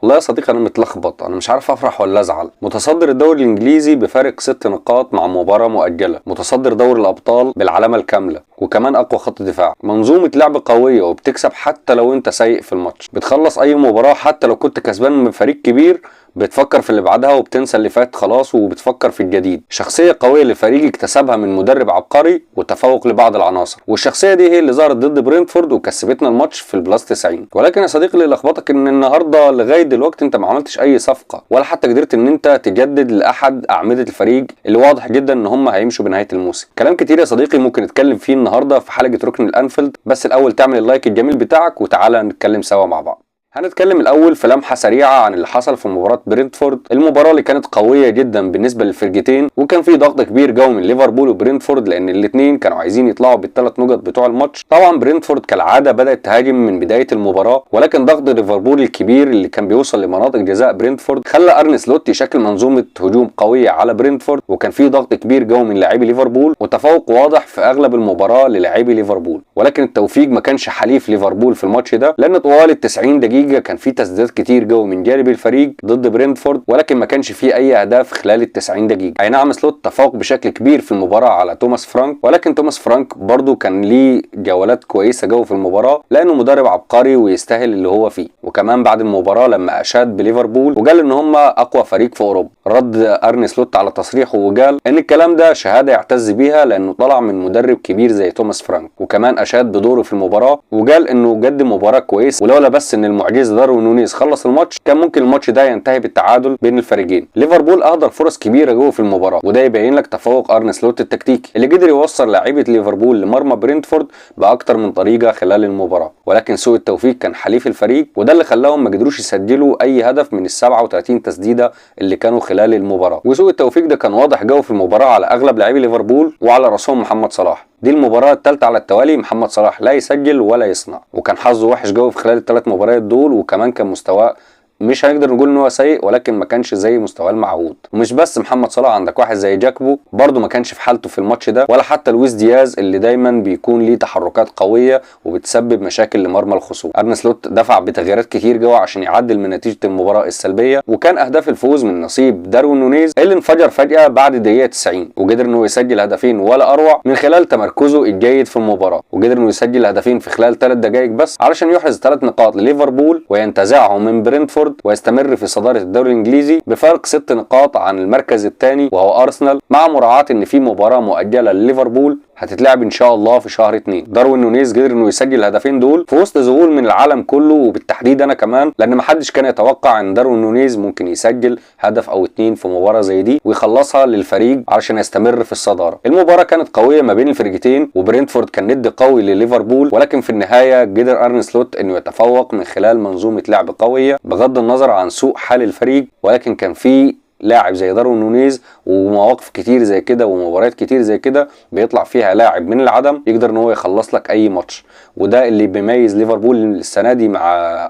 والله يا صديقي انا متلخبط، انا مش عارف افرح ولا ازعل. متصدر الدوري الانجليزي بفارق 6 نقاط مع مباراة مؤجلة، متصدر دوري الابطال بالعلامة الكاملة، وكمان اقوى خط دفاع، منظومة لعب قوية وبتكسب حتى لو انت سيء في الماتش، بتخلص اي مباراة حتى لو كنت كسبان من فريق كبير، بتفكر في اللي بعدها وبتنسى اللي فات خلاص وبتفكر في الجديد. شخصية قوية لفريق اكتسبها من مدرب عبقري وتفوق لبعض العناصر، والشخصية دي هي اللي ظهرت ضد برينتفورد وكسبتنا الماتش في البلاس 90. ولكن يا صديقي اللي لخبطك ان النهارده لغاية دلوقتي انت ما عملتش اي صفقة ولا حتى قدرت ان انت تجدد لاحد اعمدة الفريق اللي واضح جدا ان هم هيمشوا بنهاية الموسم. كلام كتير يا صديقي ممكن نتكلم فيه النهارده في حلقة ركن الانفيلد، بس الاول تعمل اللايك الجميل بتاعك وتعالى نتكلم سوا مع بعض. هنتكلم الاول في لمحه سريعه عن اللي حصل في مباراه برينتفورد، المباراه اللي كانت قويه جدا بالنسبه للفرقتين، وكان في ضغط كبير قوي من ليفربول وبرينتفورد لان الاثنين كانوا عايزين يطلعوا بالثلاث نقط بتوع الماتش. طبعا برينتفورد كالعاده بدات تهاجم من بدايه المباراه، ولكن ضغط ليفربول الكبير اللي كان بيوصل لمناطق جزاء برينتفورد خلى ارني سلوت يشكل منظومه هجوم قويه على برينتفورد، وكان في ضغط كبير قوي من لاعبي ليفربول وتفوق واضح في اغلب المباراه للاعبي ليفربول. ولكن التوفيق ما كانش حليف ليفربول في الماتش ده، لان طوال ال 90 دقيقه كان في تسديدات كتير جو من جانب الفريق ضد برينتفورد، ولكن ما كانش فيه اي اهداف خلال ال 90 دقيقه. اي نعم سلوت تفوق بشكل كبير في المباراه على توماس فرانك، ولكن توماس فرانك برضو كان ليه جولات كويسه جو في المباراه لانه مدرب عبقري ويستاهل اللي هو فيه. وكمان بعد المباراه لما اشاد بليفربول وقال ان هم اقوى فريق في اوروبا، رد ارني سلوت على تصريحه وقال ان الكلام ده شهاده يعتز بيها لانه طلع من مدرب كبير زي توماس فرانك، وكمان اشاد بدوره في المباراه وقال انه قدم مباراه كويسه، ولولا بس ان المعجزه داروين نونيز خلص الماتش كان ممكن الماتش ده ينتهي بالتعادل بين الفريقين. ليفربول اهدر فرص كبيره جوه في المباراه، وده يبين لك تفوق ارني سلوت التكتيكي اللي قدر يوصل لاعيبه ليفربول لمرمى برينتفورد باكتر من طريقه خلال المباراه. ولكن سوء التوفيق كان حليف الفريق، وده اللي خلاهم ما قدروش يسجلوا اي هدف من ال 37 تسديده اللي كانوا خلال المباراه. وسوء التوفيق ده كان واضح جو في المباراه على اغلب لاعبي ليفربول وعلى راسهم محمد صلاح. دي المباراه الثالثه على التوالي محمد صلاح لا يسجل ولا يصنع، وكان حظه وحش جو في خلال الثلاث مباريات دول، وكمان كان مستواه مش هنقدر نقول ان هو سيء ولكن ما كانش زي مستواه المعهود. ومش بس محمد صلاح، عندك واحد زي جاكبو برضه ما كانش في حالته في الماتش ده، ولا حتى لويس دياز اللي دايما بيكون ليه تحركات قويه وبتسبب مشاكل لمرمى الخصوم. ارني سلوت دفع بتغييرات كتير جوه عشان يعدل من نتيجه المباراه السلبيه، وكان اهداف الفوز من نصيب داروين نونيز اللي انفجر فجاه بعد دقيقه 90 وقدر انه يسجل هدفين ولا اروع من خلال تمركزه الجيد في المباراه، وقدر انه يسجل هدفين في خلال 3 دقائق بس علشان يحرز 3 نقاط لليفربول وينتزعهم من برينتفورد ويستمر في صدارة الدوري الانجليزي بفارق 6 نقاط عن المركز الثاني وهو ارسنال، مع مراعاة ان في مباراة مؤجلة لليفربول هتتلعب ان شاء الله في شهر 2. داروين نونيز قدر انه يسجل الهدفين دول في وسط ذهول من العالم كله، وبالتحديد انا كمان، لان ما حدش كان يتوقع ان داروين نونيز ممكن يسجل هدف او 2 في مباراة زي دي ويخلصها للفريق علشان يستمر في الصدارة. المباراة كانت قوية ما بين الفرقتين، وبرينتفورد كان ند قوي لليفربول، ولكن في النهاية قدر ارني سلوت انه يتفوق من خلال منظومة لعب قوية بغض النظر عن سوء حال الفريق. ولكن كان في لاعب زي داروين نونيز ومواقف كتير زي كده ومباريات كتير زي كده بيطلع فيها لاعب من العدم يقدر ان هو يخلص لك اي ماتش، وده اللي بيميز ليفربول السنه دي مع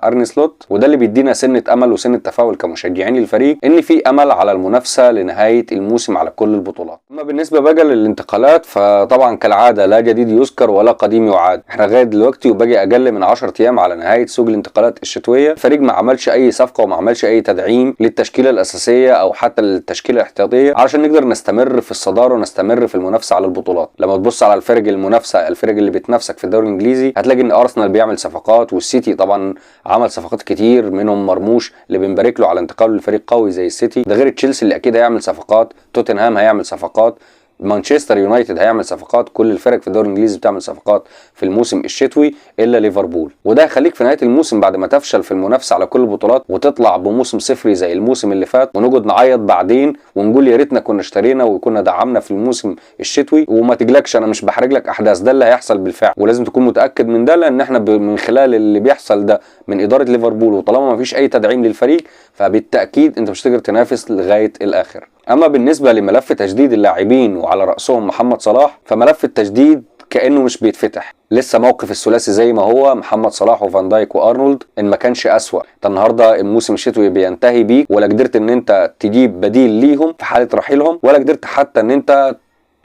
ارني سلوت، وده اللي بيدينا سنه امل وسنه تفاؤل كمشجعين الفريق ان في امل على المنافسه لنهايه الموسم على كل البطولات. اما بالنسبه بقى للانتقالات فطبعا كالعاده لا جديد يذكر ولا قديم يعاد. احنا لغايه دلوقتي وباقي اقل من 10 ايام على نهايه سوق الانتقالات الشتويه، الفريق ما عملش اي صفقه وما عملش اي تدعيم للتشكيله الاساسيه او حتى التشكيله الاحتياطيه علشان نقدر نستمر في الصداره ونستمر في المنافسه على البطولات. لما تبص على الفرق المنافسه، الفرق اللي بتنافسك في الدوري الانجليزي، هتلاقي ان ارسنال بيعمل صفقات، والسيتي طبعا عمل صفقات كتير منهم مرموش اللي بنبارك له على انتقاله لفريق قوي زي السيتي، ده غير تشيلسي اللي اكيد هيعمل صفقات، توتنهام هيعمل صفقات، مانشستر يونايتد هيعمل صفقات، كل الفرق في الدوري الانجليزي بتعمل صفقات في الموسم الشتوي الا ليفربول. وده هيخليك في نهايه الموسم بعد ما تفشل في المنافسه على كل البطولات وتطلع بموسم صفري زي الموسم اللي فات ونقعد نعيط بعدين ونقول يا ريتنا كنا اشترينا وكنا دعمنا في الموسم الشتوي. وما تقلقش انا مش بحرج لك احداث، ده اللي هيحصل بالفعل ولازم تكون متاكد من ده، لان احنا من خلال اللي بيحصل ده من اداره ليفربول وطالما ما فيش اي تدعيم للفريق فبالتاكيد انت مش هتقدر تنافس لغايه الاخر. اما بالنسبه لملف تجديد اللاعبين وعلى راسهم محمد صلاح، فملف التجديد كانه مش بيتفتح، لسه موقف الثلاثي زي ما هو، محمد صلاح وفان دايك وارنولد، ان ما كانش اسوأ. انت النهارده الموسم الشتوي بينتهي بيك ولا قدرت ان انت تجيب بديل ليهم في حاله رحيلهم، ولا قدرت حتى ان انت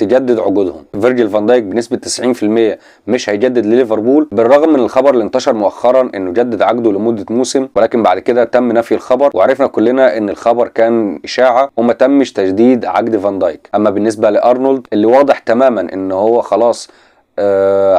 تجدد عقودهم. فيرجيل فان دايك بنسبه 90% مش هيجدد لليفربول، بالرغم من الخبر اللي انتشر مؤخرا انه جدد عقده لمده موسم، ولكن بعد كده تم نفي الخبر، وعرفنا كلنا ان الخبر كان اشاعه وما تمش تجديد عقد فان دايك. اما بالنسبه لارنولد اللي واضح تماما ان هو خلاص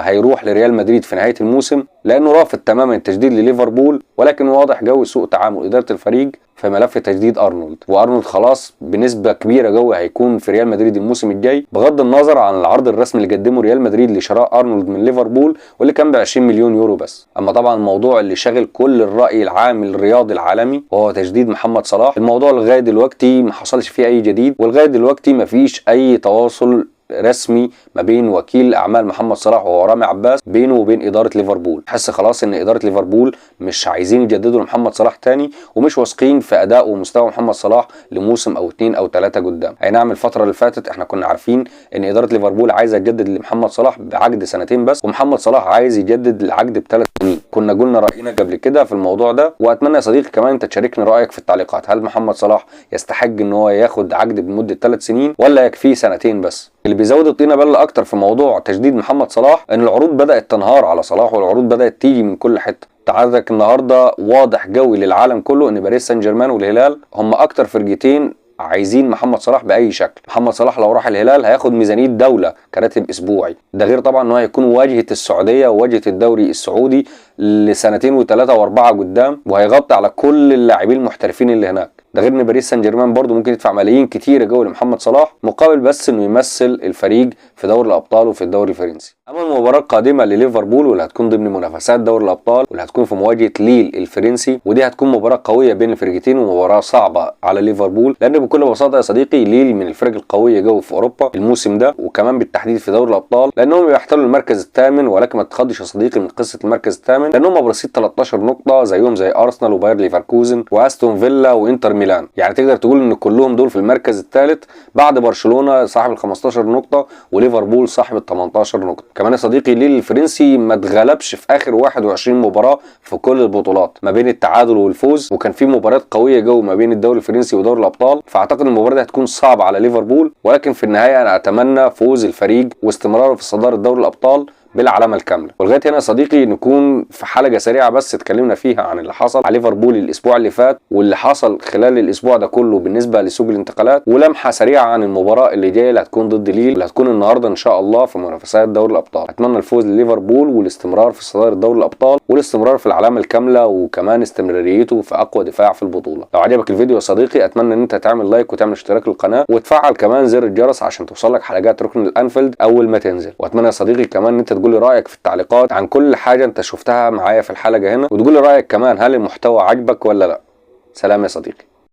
هيروح لريال مدريد في نهايه الموسم، لانه رافض تماما التجديد لليفربول، ولكن واضح جو سوء تعامل اداره الفريق في ملف تجديد ارنولد. وارنولد خلاص بنسبه كبيره جو هيكون في ريال مدريد الموسم الجاي، بغض النظر عن العرض الرسمي اللي قدمه ريال مدريد لشراء ارنولد من ليفربول واللي كان ب 20 مليون يورو بس. اما طبعا الموضوع اللي شاغل كل الراي العام الرياضي العالمي وهو تجديد محمد صلاح، الموضوع لغايه دلوقتي ما حصلش فيه اي جديد، ولغايه دلوقتي ما فيش اي تواصل رسمي ما بين وكيل اعمال محمد صلاح وهو رامي عباس بينه وبين اداره ليفربول. حس خلاص ان اداره ليفربول مش عايزين يجددوا لمحمد صلاح تاني، ومش واثقين في اداء ومستوى محمد صلاح لموسم او 2 أو 3 قدام. اي نعم الفتره اللي فاتت احنا كنا عارفين ان اداره ليفربول عايزه تجدد لمحمد صلاح بعقد 2 سنين بس، ومحمد صلاح عايز يجدد العقد ب3 سنين. كنا قلنا راينا قبل كده في الموضوع ده، واتمنى يا صديقي كمان انت تشاركني رايك في التعليقات. هل محمد صلاح يستحق ان هو ياخد عقد بمده 3 سنين ولا يكفيه 2 سنين بس؟ اللي بيزود الطينه بله اكتر في موضوع تجديد محمد صلاح ان العروض بدات تنهار على صلاح، والعروض بدات تيجي من كل حته. عندك النهارده واضح قوي للعالم كله ان باريس سان جيرمان والهلال هم اكتر فرقتين عايزين محمد صلاح باي شكل. محمد صلاح لو راح الهلال هياخد ميزانيه دوله كراتب اسبوعي، ده غير طبعا انه هيكون واجهه السعوديه وواجهه الدوري السعودي لسنتين و3 و4 قدام، وهيغطي على كل اللاعبين المحترفين اللي هناك. ده غير ان باريس سان جيرمان برضه ممكن يدفع ملايين كتيره جو لمحمد صلاح مقابل بس انه يمثل الفريق في دوري الابطال وفي الدوري الفرنسي. اما المباراه القادمه لليفربول واللي هتكون ضمن منافسات دوري الابطال واللي هتكون في مواجهه ليل الفرنسي، ودي هتكون مباراه قويه بين الفرقتين ومباراه صعبه على ليفربول، لان بكل بساطه يا صديقي ليل من الفرق القويه جو في اوروبا الموسم ده، وكمان بالتحديد في دوري الابطال، لانهم بيحتلوا المركز الثامن. ولكن ما تتخضش يا صديقي من قصه المركز الثامن، لانهم برصيد 13 نقطه زيهم زي ارسنال وباير ليفركوزن واستون فيلا وانتر ميلان. يعني تقدر تقول ان كلهم دول في المركز الثالث بعد برشلونه صاحب ال 15 نقطه وليفربول صاحب ال 18 نقطه. كمان يا صديقي ليل الفرنسي ما اتغلبش في اخر 21 مباراه في كل البطولات ما بين التعادل والفوز، وكان في مباريات قويه جو ما بين الدوري الفرنسي ودوري الابطال. فاعتقد المباراه دي هتكون صعبه على ليفربول، ولكن في النهايه انا اتمنى فوز الفريق واستمراره في صداره دوري الابطال بالعلامه الكامله. ولغايه هنا يا صديقي نكون في حلقه سريعه بس اتكلمنا فيها عن اللي حصل على ليفربول الاسبوع اللي فات واللي حصل خلال الاسبوع ده كله بالنسبه لسوق الانتقالات، ولمحه سريعه عن المباراه اللي جايه اللي هتكون ضد ليل اللي هتكون النهارده ان شاء الله في منافسات دوري الابطال. اتمنى الفوز لليفربول والاستمرار في صداره دوري الابطال والاستمرار في العلامه الكامله، وكمان استمراريته في اقوى دفاع في البطوله. لو عجبك الفيديو يا صديقي اتمنى ان انت تعمل لايك وتعمل اشتراك للقناه وتفعل كمان زر الجرس عشان توصلك حلقات ركن الانفيلد اول ما تنزل. واتمنى يا صديقي كمان ان انت تقول لي رايك في التعليقات عن كل حاجة انت شفتها معايا في الحلقة هنا، وتقول لي رأيك كمان هل المحتوى عجبك ولا لا. سلام يا صديقي.